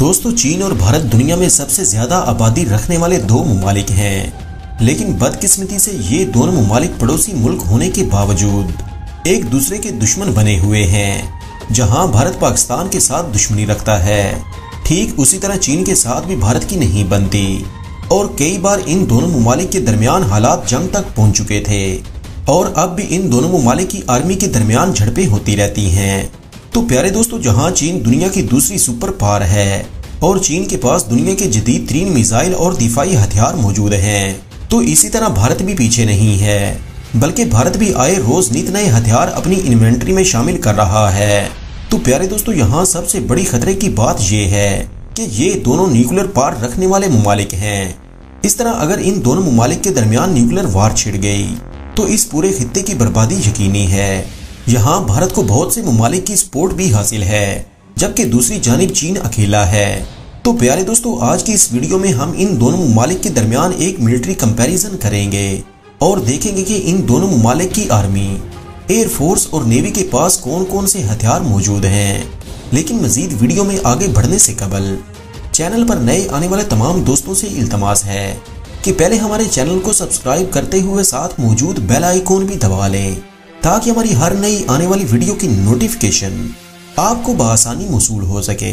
दोस्तों, चीन और भारत दुनिया में सबसे ज्यादा आबादी रखने वाले दो ममालिक हैं, लेकिन बदकिस्मती से ये दोनों ममालिक पड़ोसी मुल्क होने के बावजूद एक दूसरे के दुश्मन बने हुए हैं। जहां भारत पाकिस्तान के साथ दुश्मनी रखता है, ठीक उसी तरह चीन के साथ भी भारत की नहीं बनती और कई बार इन दोनों ममालिक के दरमियान हालात जंग तक पहुंच चुके थे और अब भी इन दोनों ममालिक की आर्मी के दरमियान झड़पें होती रहती हैं। तो प्यारे दोस्तों, जहां चीन दुनिया की दूसरी सुपर पावर है और चीन के पास दुनिया के जदीद तरीन मिसाइल और दिफाई हथियार मौजूद हैं, तो इसी तरह भारत भी पीछे नहीं है, बल्कि भारत भी आए रोज नित नए हथियार अपनी इन्वेंट्री में शामिल कर रहा है। तो प्यारे दोस्तों, यहाँ सबसे बड़ी खतरे की बात यह है कि ये दोनों न्यूक्लियर पावर रखने वाले ममालिक हैं। इस तरह अगर इन दोनों ममालिक के दरमियान न्यूक्लियर वार छिड़ गई तो इस पूरे खित्ते की बर्बादी यकीनी है। यहाँ भारत को बहुत से ममालिक की सपोर्ट भी हासिल है, जबकि दूसरी जानिब चीन अकेला है। तो प्यारे दोस्तों, आज की इस वीडियो में हम इन दोनों ममालिक के दरमियान एक मिलिट्री कंपैरिजन करेंगे और देखेंगे कि इन दोनों ममालिक की आर्मी, एयरफोर्स और नेवी के पास कौन कौन से हथियार मौजूद हैं। लेकिन मजीद वीडियो में आगे बढ़ने से कबल चैनल पर नए आने वाले तमाम दोस्तों से इल्तमास है कि पहले हमारे चैनल को सब्सक्राइब करते हुए साथ मौजूद बेल आइकॉन भी दबा लें, ताकि हमारी हर नई आने वाली वीडियो की नोटिफिकेशन आपको बआसानी मौसूल हो सके।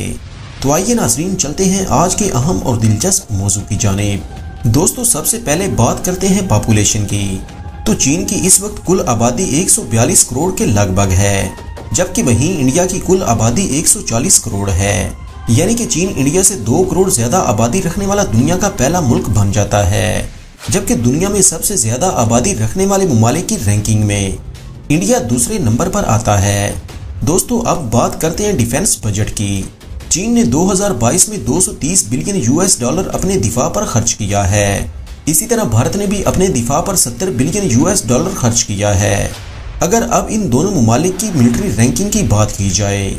तो आइए नाज़रीन, चलते हैं आज के अहम और दिलचस्प मौजू की जानिब। दोस्तों, सबसे पहले बात करते हैं पॉपुलेशन की। तो चीन की इस वक्त कुल आबादी 142 करोड़ के लगभग है, जबकि वहीं इंडिया की कुल आबादी 140 करोड़ है। यानी कि चीन इंडिया से 2 करोड़ ज्यादा आबादी रखने वाला दुनिया का पहला मुल्क बन जाता है। जबकि दुनिया में सबसे ज्यादा आबादी रखने वाले ममालिक की रैंकिंग में इंडिया दूसरे नंबर पर आता है। दोस्तों, अब बात करते हैं डिफेंस बजट की। चीन ने 2022 में 230 बिलियन यूएस डॉलर अपने दिफा पर खर्च किया है। इसी तरह भारत ने भी अपने दिफा पर 70 बिलियन यूएस डॉलर खर्च किया है। अगर अब इन दोनों ममालिक की मिलिट्री रैंकिंग की बात की जाए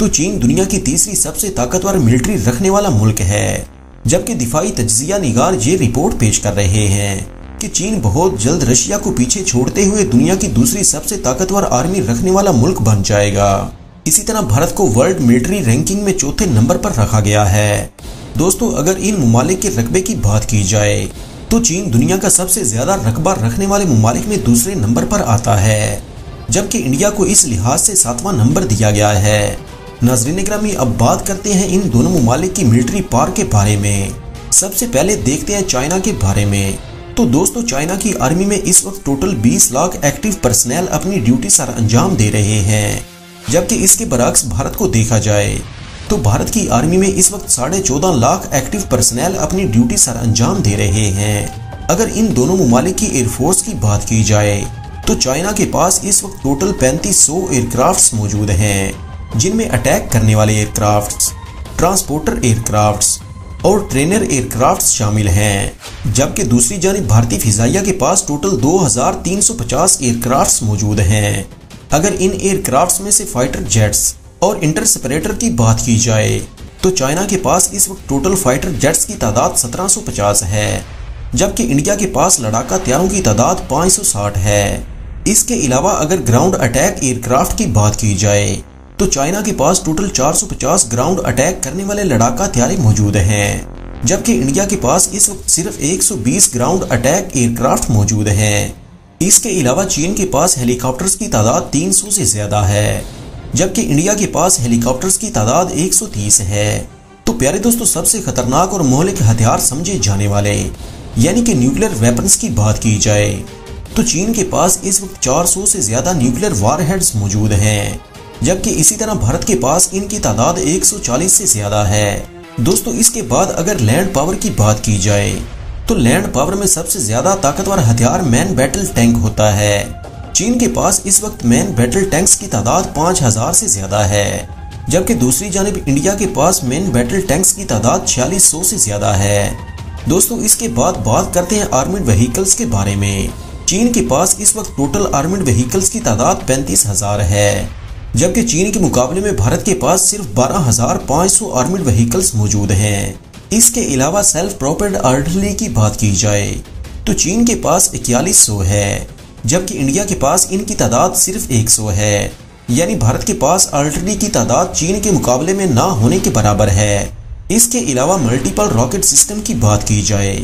तो चीन दुनिया की तीसरी सबसे ताकतवर मिलिट्री रखने वाला मुल्क है, जबकि दिफाई तज्जिया निगार ये रिपोर्ट पेश कर रहे हैं कि चीन बहुत जल्द रशिया को पीछे छोड़ते हुए दुनिया की दूसरी सबसे ताकतवर आर्मी रखने वाला मुल्क बन जाएगा। इसी तरह भारत को वर्ल्ड मिलिट्री रैंकिंग में चौथे नंबर पर रखा गया है। दोस्तों, अगर इन ममालिक के रकबे की बात की जाए तो चीन दुनिया का सबसे ज्यादा रकबा रखने वाले ममालिक में दूसरे नंबर पर आता है, जबकि इंडिया को इस लिहाज से 7वां नंबर दिया गया है। नाज़रीन ग्रामी, अब बात करते हैं इन दोनों ममालिक की मिलिट्री पावर के बारे में। सबसे पहले देखते हैं चाइना के बारे में। तो दोस्तों, चाइना की आर्मी में इस वक्त टोटल 20 लाख एक्टिव पर्सनल अपनी ड्यूटी सर अंजाम दे रहे हैं, जबकि इसके बरक्स भारत को देखा जाए तो भारत की आर्मी में इस वक्त 14.5 लाख एक्टिव पर्सनल अपनी ड्यूटी सर अंजाम दे रहे हैं। अगर इन दोनों ममालिक की एयरफोर्स की बात की जाए तो चाइना के पास इस वक्त टोटल 3500 एयरक्राफ्ट्स मौजूद हैं, जिनमें अटैक करने वाले एयरक्राफ्ट्स, ट्रांसपोर्टर एयरक्राफ्ट्स और ट्रेनर एयरक्राफ्ट्स शामिल हैं। जबकि दूसरी जानिब भारतीय फिजाइया के पास टोटल 2350 एयरक्राफ्ट्स मौजूद हैं। अगर इन एयरक्राफ्ट्स में से फाइटर जेट्स और इंटरसेपरेटर की बात की जाए तो चाइना के पास इस वक्त टोटल फाइटर जेट्स की तादाद 1750 है, जबकि इंडिया के पास लड़ाका हथियारों की तादाद 560 है। इसके अलावा अगर ग्राउंड अटैक एयरक्राफ्ट की बात की जाए तो चाइना के पास टोटल 450 ग्राउंड अटैक करने वाले लड़ाका हथियार मौजूद हैं, जबकि इंडिया के पास इस वक्त सिर्फ 120 ग्राउंड अटैक एयरक्राफ्ट मौजूद हैं। इसके अलावा चीन के पास हेलीकॉप्टर्स की तादाद 300 से ज्यादा है, जबकि इंडिया के पास हेलीकॉप्टर्स की तादाद 130 है। तो प्यारे दोस्तों, सबसे खतरनाक और मौलिक हथियार समझे जाने वाले यानी कि न्यूक्लियर वेपन्स की बात की जाए तो चीन के पास इस वक्त 400 से ज्यादा न्यूक्लियर वारहेड्स मौजूद हैं, जबकि इसी तरह भारत के पास इनकी तादाद 140 से ज्यादा है। दोस्तों, इसके बाद अगर लैंड पावर की बात की जाए तो लैंड पावर में सबसे ज्यादा ताकतवर हथियार मैन बैटल टैंक होता है। चीन के पास इस वक्त मैन बैटल टैंक्स की तादाद 5000 से ज्यादा है, जबकि दूसरी जानिब इंडिया के पास मैन बैटल टैंक्स की तादाद 4600 से ज्यादा है। दोस्तों, इसके बाद बात करते हैं आर्मिड व्हीकल्स के बारे में। चीन के पास इस वक्त टोटल आर्मिड व्हीकल्स की तादाद 35,000 है, जबकि चीन के मुकाबले में भारत के पास सिर्फ 12,500 आर्मिड व्हीकल्स मौजूद हैं। इसके अलावा सेल्फ प्रोपेल्ड आर्टिलरी की बात की जाए तो चीन के पास 4100 है, जबकि इंडिया के पास इनकी तादाद सिर्फ 100 है। यानी भारत के पास आर्टिलरी की तादाद चीन के मुकाबले में ना होने के बराबर है। इसके अलावा मल्टीपल रॉकेट सिस्टम की बात की जाए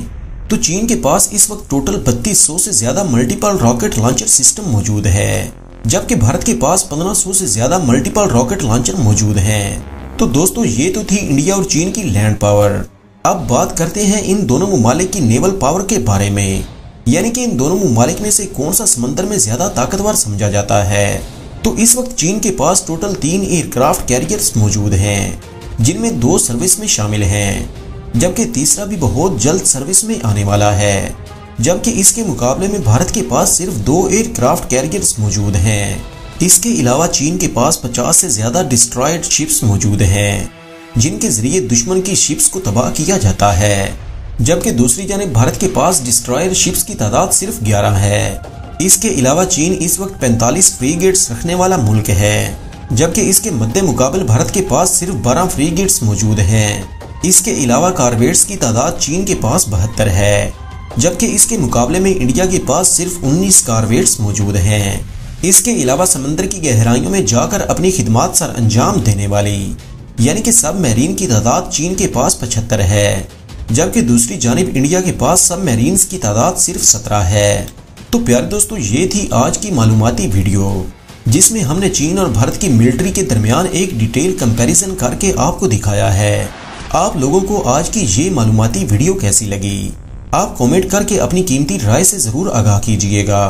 तो चीन के पास इस वक्त टोटल 3200 से ज्यादा मल्टीपल रॉकेट लॉन्चर सिस्टम मौजूद है, जबकि भारत के पास 1500 से ज्यादा मल्टीपल रॉकेट लॉन्चर मौजूद हैं। तो दोस्तों ये तो थी इंडिया और चीन की लैंड पावर। अब बात करते हैं इन दोनों ममालिक की नेवल पावर के बारे में, यानी कि इन दोनों ममालिक में से कौन सा समंदर में ज्यादा ताकतवर समझा जाता है। तो इस वक्त चीन के पास टोटल 3 एयरक्राफ्ट कैरियर्स मौजूद हैं, जिनमें 2 सर्विस में शामिल हैं, जबकि तीसरा भी बहुत जल्द सर्विस में आने वाला है। जबकि इसके मुकाबले में भारत के पास सिर्फ 2 एयरक्राफ्ट कैरियर्स मौजूद हैं। इसके अलावा चीन के पास 50 से ज्यादा डिस्ट्रॉयड शिप्स मौजूद हैं, जिनके जरिए दुश्मन की शिप्स को तबाह किया जाता है। जबकि दूसरी जानिब भारत के पास डिस्ट्रॉयर शिप्स की तादाद सिर्फ 11 है। इसके अलावा चीन इस वक्त 45 फ्रीगेट्स रखने वाला मुल्क है, जबकि इसके मद्दे मुकाबले भारत के पास सिर्फ 12 फ्रीगेट्स मौजूद हैं। इसके अलावा कारवेट्स की तादाद चीन के पास 72 है, जबकि इसके मुकाबले में इंडिया के पास सिर्फ 19 कारवेट्स मौजूद हैं। इसके अलावा समंदर की गहराइयों में जाकर अपनी खिदमत सर अंजाम देने वाली यानी कि सब मैरीन की तादाद चीन के पास 75 है, जबकि दूसरी जानिब इंडिया के पास सब मैरीन्स की तादाद सिर्फ 17 है। तो प्यारे दोस्तों, ये थी आज की मालूमाती वीडियो, जिसमें हमने चीन और भारत की मिलिट्री के दरमियान एक डिटेल कंपैरिजन करके आपको दिखाया है। आप लोगों को आज की ये मालूमाती वीडियो कैसी लगी, आप कमेंट करके अपनी कीमती राय से जरूर आगाह कीजिएगा।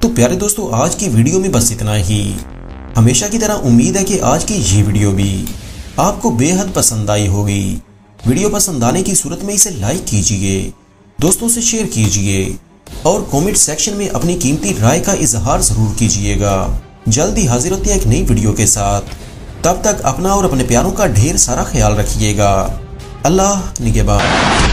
तो प्यारे दोस्तों, आज की वीडियो में बस इतना ही। हमेशा की तरह उम्मीद है कि आज की ये वीडियो भी आपको बेहद पसंद आई होगी। वीडियो पसंद आने की सूरत में इसे लाइक कीजिए, दोस्तों से शेयर कीजिए और कमेंट सेक्शन में अपनी कीमती राय का इजहार जरूर कीजिएगा। जल्दी हाजिर होते हैं एक नई वीडियो के साथ। तब तक अपना और अपने प्यारों का ढेर सारा ख्याल रखिएगा। अल्लाह निगहबान।